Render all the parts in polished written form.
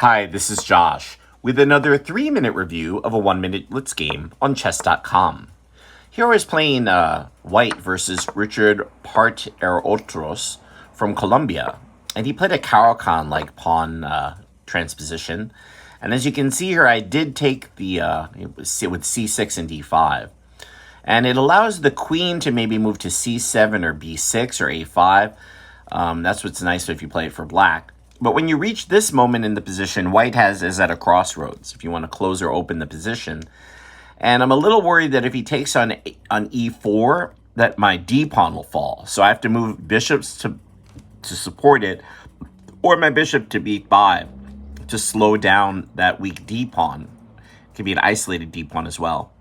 Hi, this is Josh with another 3-minute review of a 1-minute Blitz game on chess.com. Here I was playing White versus Richard Otros from Colombia, and he played a Caro-Kann-like pawn transposition. And as you can see here, I did take the with c6 and d5. And it allows the queen to maybe move to c7 or b6 or a5. That's what's nice if you play it for black. But when you reach this moment in the position, White is at a crossroads if you want to close or open the position. And I'm a little worried that if he takes on e4, that my d-pawn will fall. So I have to move bishops to support it, or my bishop to b5 to slow down that weak d-pawn. It can be an isolated d-pawn as well.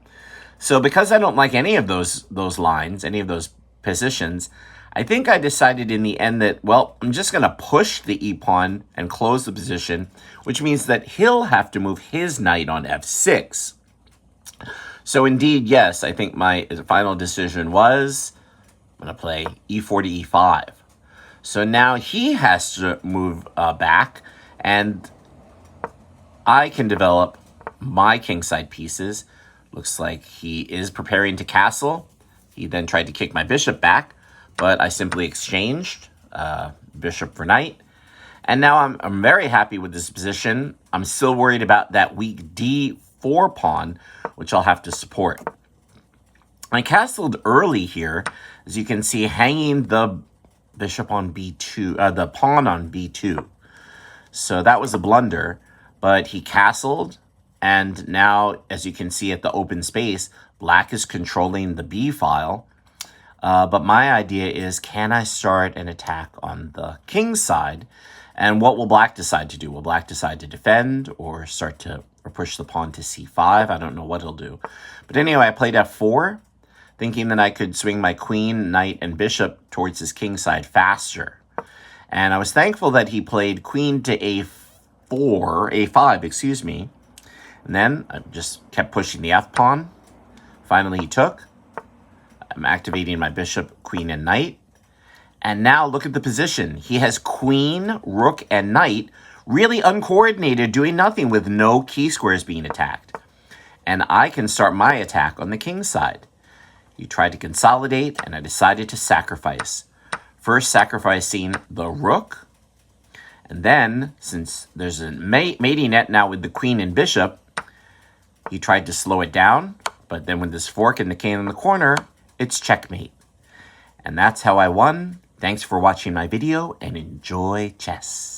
So because I don't like any of those lines, any of those positions, I think I decided in the end that, well, I'm just going to push the e-pawn and close the position, which means that he'll have to move his knight on f6. So indeed, yes, I think my final decision was I'm going to play e4 to e5. So now he has to move back, and I can develop my kingside pieces. Looks like he is preparing to castle. He then tried to kick my bishop back, but I simply exchanged bishop for knight. And now I'm very happy with this position. I'm still worried about that weak d4 pawn, which I'll have to support. I castled early here, as you can see, hanging the bishop on b2, the pawn on b2. So that was a blunder, but he castled. And now, as you can see at the open space, black is controlling the b file. But my idea is, can I start an attack on the king's side? And what will black decide to do? Will black decide to defend or start to push the pawn to c5? I don't know what he'll do. But anyway, I played f4, thinking that I could swing my queen, knight, and bishop towards his king side faster. And I was thankful that he played queen to a5, excuse me. And then I just kept pushing the f-pawn. Finally, he took. I'm activating my bishop, queen, and knight. And now look at the position. He has queen, rook, and knight really uncoordinated, doing nothing with no key squares being attacked. And I can start my attack on the king's side. He tried to consolidate, and I decided to sacrifice. First sacrificing the rook. And then, since there's a mating net now with the queen and bishop, he tried to slow it down. But then with this fork and the king in the corner, it's checkmate. And that's how I won. Thanks for watching my video, and enjoy chess.